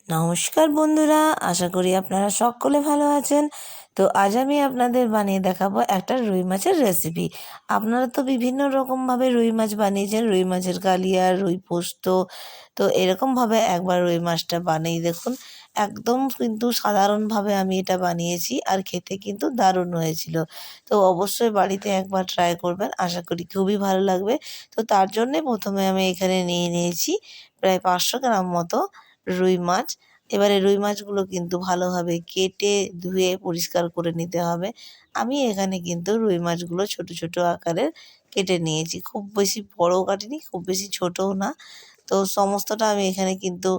নমস্কার বন্ধুরা, আশা করি আপনারা সকলে ভালো আছেন। তো আজ আমি আপনাদের বানিয়ে দেখাবো একটা রুই মাছের রেসিপি। আপনারা তো বিভিন্ন রকমভাবে রুই মাছ বানিয়েছেন, রুই মাছের কালিয়া, রুই পোস্ত। তো এরকমভাবে একবার রুই মাছটা বানিয়ে দেখুন। একদম কিন্তু সাধারণভাবে আমি এটা বানিয়েছি, আর খেতে কিন্তু দারুণ হয়েছিল। তো অবশ্যই বাড়িতে একবার ট্রাই করবেন, আশা করি খুবই ভালো লাগবে। তো তার জন্যে প্রথমে আমি এখানে নিয়ে নিয়েছি প্রায় 500 গ্রাম মতো রুই মাছ। এবারে রুই মাছগুলো কিন্তু ভালোভাবে কেটে ধুয়ে পরিষ্কার করে নিতে হবে। আমি এখানে কিন্তু রুই মাছগুলো ছোট ছোট আকারের কেটে নিয়েছি, খুব বেশি বড়ও কাটিনি, খুব বেশি ছোটও না। তো সমস্তটা আমি এখানে কিন্তু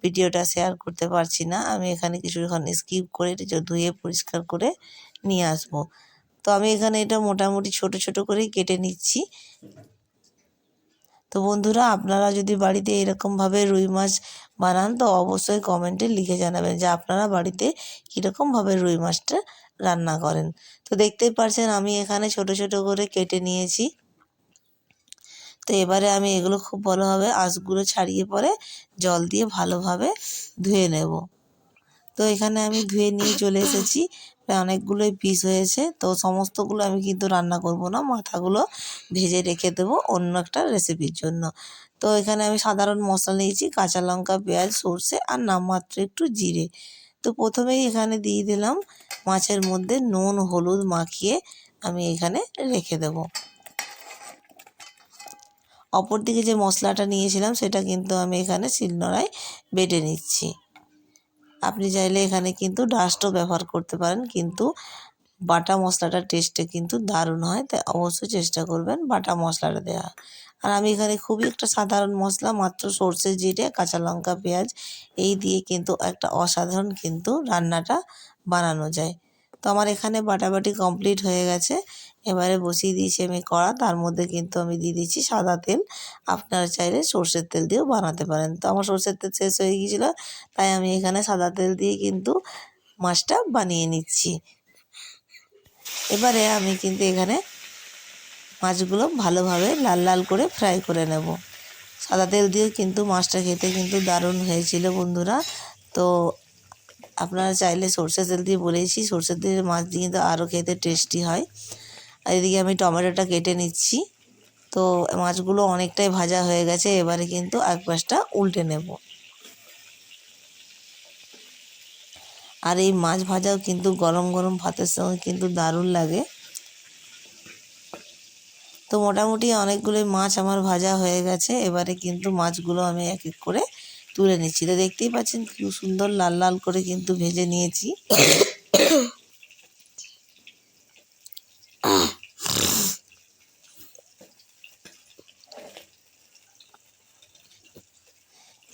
ভিডিওটা শেয়ার করতে পারছি না, আমি এখানে কিছুক্ষণ স্কিপ করে এটা ধুয়ে পরিষ্কার করে নিয়ে আসবো। তো আমি এখানে এটা মোটামুটি ছোট ছোট করেই কেটে নিচ্ছি। তো বন্ধুরা, আপনারা যদি বাড়িতে এরকমভাবে রুই মাছ বানান তো অবশ্যই কমেন্টে লিখে জানাবেন যে আপনারা বাড়িতে কীরকমভাবে রুই মাছটা রান্না করেন। তো দেখতেই পারছেন আমি এখানে ছোট ছোট করে কেটে নিয়েছি। তো এবারে আমি এগুলো খুব ভালোভাবে আঁশগুলো ছাড়িয়ে পরে জল দিয়ে ভালোভাবে ধুয়ে নেব। তো এখানে আমি ধুয়ে নিয়ে চলে এসেছি, প্রায় অনেকগুলোই পিস হয়েছে। তো সমস্তগুলো আমি কিন্তু রান্না করব না, মাথাগুলো ভেজে রেখে দেবো অন্য একটা রেসিপির জন্য। তো এখানে আমি সাধারণ মশলা নিয়েছি, কাঁচা লঙ্কা, পেঁয়াজ, সর্ষে আর নামমাত্র একটু জিরে। তো প্রথমেই এখানে দিয়ে দিলাম মাছের মধ্যে নুন হলুদ মাখিয়ে আমি এখানে রেখে দেব। অপর দিকে যে মশলাটা নিয়েছিলাম সেটা কিন্তু আমি এখানে শিলনোড়ায় বেটে নিচ্ছি। আপনি চাইলে এখানে কিন্তু ডাস্টও ব্যবহার করতে পারেন, কিন্তু বাটা মশলাটার টেস্টে কিন্তু দারুণ হয়, তাই অবশ্যই চেষ্টা করবেন বাটা মশলাটা দেওয়া। আর আমি এখানে খুবই একটা সাধারণ মশলা, মাত্র সর্ষে জিরে কাঁচা লঙ্কা পেঁয়াজ এই দিয়ে কিন্তু একটা অসাধারণ কিন্তু রান্নাটা বানানো যায়। তো আমার এখানে বাটাবাটি কমপ্লিট হয়ে গেছে। এবারে বসিয়ে দিয়েছি আমি কড়া, তার মধ্যে কিন্তু আমি দিয়ে দিচ্ছি সাদা তেল। আপনারা চাইলে সর্ষের তেল দিয়েও বানাতে পারেন। তো আমার সর্ষের তেল শেষ হয়ে গিয়েছিলো, তাই আমি এখানে সাদা তেল দিয়ে কিন্তু মাছটা বানিয়ে নিচ্ছি। এবারে আমি কিন্তু এখানে মাছগুলো ভালোভাবে লাল লাল করে ফ্রাই করে নেব। সাদা তেল দিয়েও কিন্তু মাছটা খেতে কিন্তু দারুণ হয়েছিল বন্ধুরা। তো আপনারা চাইলে সর্ষের তেল দিয়ে, বলেছি সর্ষের তেলের মাছ দিয়ে কিন্তু আরও খেতে টেস্টি হয়। আর এদিকে আমি টমেটোটা কেটে নিচ্ছি। তো মাছগুলো অনেকটাই ভাজা হয়ে গেছে, এবারে কিন্তু এক পাশটা উল্টে নেব। আর এই মাছ ভাজাও কিন্তু গরম গরম ভাতের সঙ্গে কিন্তু দারুণ লাগে। তো মোটামুটি অনেকগুলোই মাছ আমার ভাজা হয়ে গেছে, এবারে কিন্তু মাছগুলো আমি এক এক করে তুলে নিচ্ছি। তো দেখতেই পাচ্ছেন কি সুন্দর লাল লাল করে কিন্তু ভেজে নিয়েছি।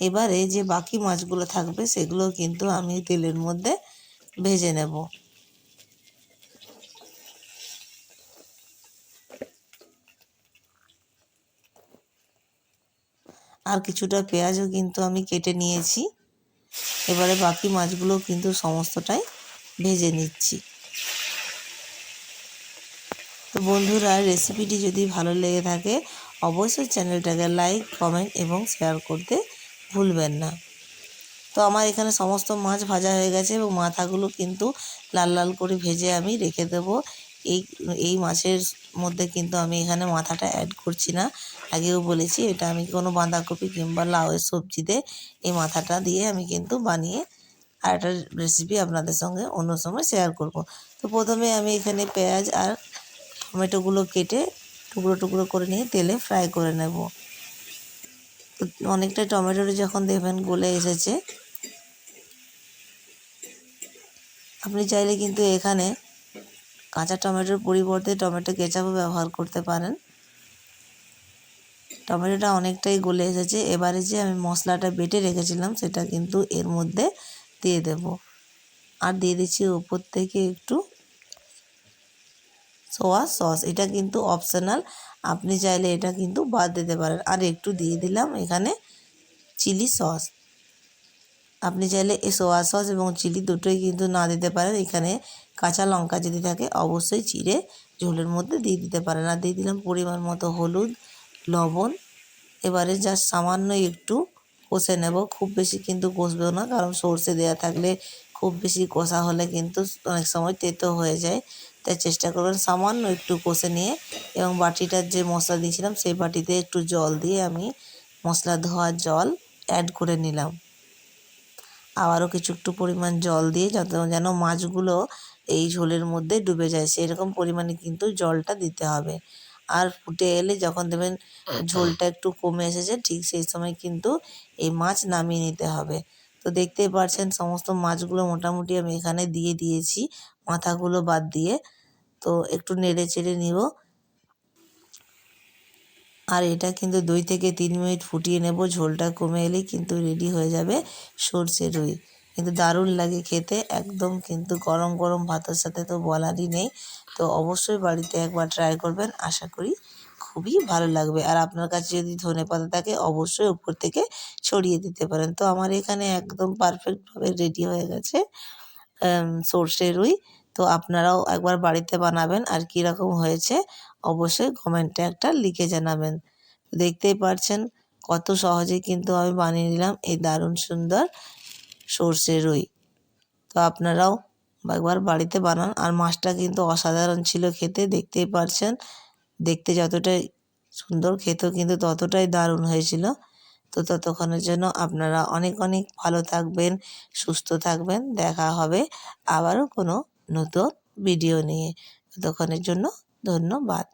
এবারে যে বাকি মাছগুলো থাকবে সেগুলো কিন্তু আমি তেলের মধ্যে ভেজে নেব। আর কিছুটা পেঁয়াজও কিন্তু আমি কেটে নিয়েছি। এবারে বাকি মাছগুলো কিন্তু সমস্তটাই ভেজে নিচ্ছি। তো বন্ধুরা, রেসিপিটি যদি ভালো লেগে থাকে অবশ্যই চ্যানেলটাকে লাইক কমেন্ট এবং শেয়ার করতে ভুলবেন না। তো আমার এখানে সমস্ত মাছ ভাজা হয়ে গেছে এবং মাথাগুলো কিন্তু লাল লাল করে ভেজে আমি রেখে দেবো। এই এই মাছের মধ্যে কিন্তু আমি এখানে মাথাটা অ্যাড করছি না, আগেও বলেছি এটা আমি কোনো বাঁধাকপি কিংবা লাউয়ের সবজিতে এই মাথাটা দিয়ে আমি কিন্তু বানিয়ে আর একটা রেসিপি আপনাদের সঙ্গে অন্য সময় শেয়ার করব। তো প্রথমে আমি এখানে পেঁয়াজ আর টমেটোগুলো কেটে টুকরো টুকরো করে নিয়ে তেলে ফ্রাই করে নেব। তো অনেকটা টমেটোটা যখন দেখবেন গলে এসেছে, আপনি চাইলে কিন্তু এখানে কাঁচা টমেটোর পরিবর্তে টমেটো কেচাপও ব্যবহার করতে পারেন। টমেটোটা অনেকটাই গলে এসেছে, এবারে যে আমি মশলাটা বেটে রেখেছিলাম সেটা কিন্তু এর মধ্যে দিয়ে দেব। আর দিয়ে দিচ্ছি উপর থেকে একটু সোয়া সস, এটা কিন্তু অপশনাল, আপনি চাইলে এটা কিন্তু বাদ দিতে পারেন। আর একটু দিয়ে দিলাম এখানে চিলি সস। আপনি চাইলে এই সোয়া সস এবং চিলি দুটোই কিন্তু না দিতে পারেন। এখানে কাঁচা লঙ্কা যদি থাকে অবশ্যই চিড়ে ঝোলের মধ্যে দিয়ে দিতে পারেন। আর দিয়ে দিলাম পরিমাণ মতো হলুদ, লবণ। এবারে জাস্ট সামান্য একটু কষে নেব। খুব বেশি কিন্তু কষবেও না, কারণ সর্ষে দেওয়া থাকলে খুব বেশি কষা হলে কিন্তু অনেক সময় তেতো হয়ে যায়। তাই চেষ্টা করবেন সামান্য একটু কষে নিয়ে, এবং বাটিটার যে মশলা দিয়েছিলাম সেই বাটিতে একটু জল দিয়ে আমি মশলা ধোয়ার জল অ্যাড করে নিলাম। আবারও কিছু একটু পরিমাণ জল দিয়ে যেন মাছগুলো এই ঝোলের মধ্যে ডুবে যায় সেরকম পরিমাণে কিন্তু জলটা দিতে হবে। আর ফুটে এলে যখন দেখবেন ঝোলটা একটু কমে এসেছে, ঠিক সেই সময় কিন্তু এই মাছ নামিয়ে নিতে হবে। তো দেখতেই পাচ্ছেন সমস্ত মাছগুলো মোটামুটি আমি এখানে দিয়ে দিয়েছি, মাথাগুলো বাদ দিয়ে। তো একটু নেড়ে চেড়ে নিব। আর এটা কিন্তু 2 থেকে 3 মিনিট ফুটিয়ে নেব। ঝোলটা কমে এলেই কিন্তু রেডি হয়ে যাবে সর্ষে রুই। কিন্তু দারুণ লাগে খেতে, একদম কিন্তু গরম গরম ভাতের সাথে তো বলারই নেই। তো অবশ্যই বাড়িতে একবার ট্রাই করবেন, আশা করি খুবই ভালো লাগবে। আর আপনার কাছে যদি ধনেপাতা থাকে অবশ্যই উপর থেকে ছড়িয়ে দিতে পারেন। তো আমার এখানে একদম পারফেক্টভাবে রেডি হয়ে গেছে সর্ষে রুই। তো আপনারাও একবার বাড়িতে বানাবেন, আর কীরকম হয়েছে অবশ্যই কমেন্টে একটা লিখে জানাবেন। দেখতেই পাচ্ছেন কত সহজে কিন্তু আমি বানিয়ে নিলাম এই দারুণ সুন্দর সর্ষে রুই। তো আপনারাও একবার বাড়িতে বানান। আর মাছটা কিন্তু অসাধারণ ছিল খেতে, দেখতেই পাচ্ছেন। দেখতে যতটাই সুন্দর, খেতেও কিন্তু ততটাই দারুণ হয়েছিল। তো ততক্ষণের জন্য আপনারা অনেক অনেক ভালো থাকবেন, সুস্থ থাকবেন। দেখা হবে আবারও কোনো নতুন ভিডিও নিয়ে। ততক্ষণের জন্য ধন্যবাদ।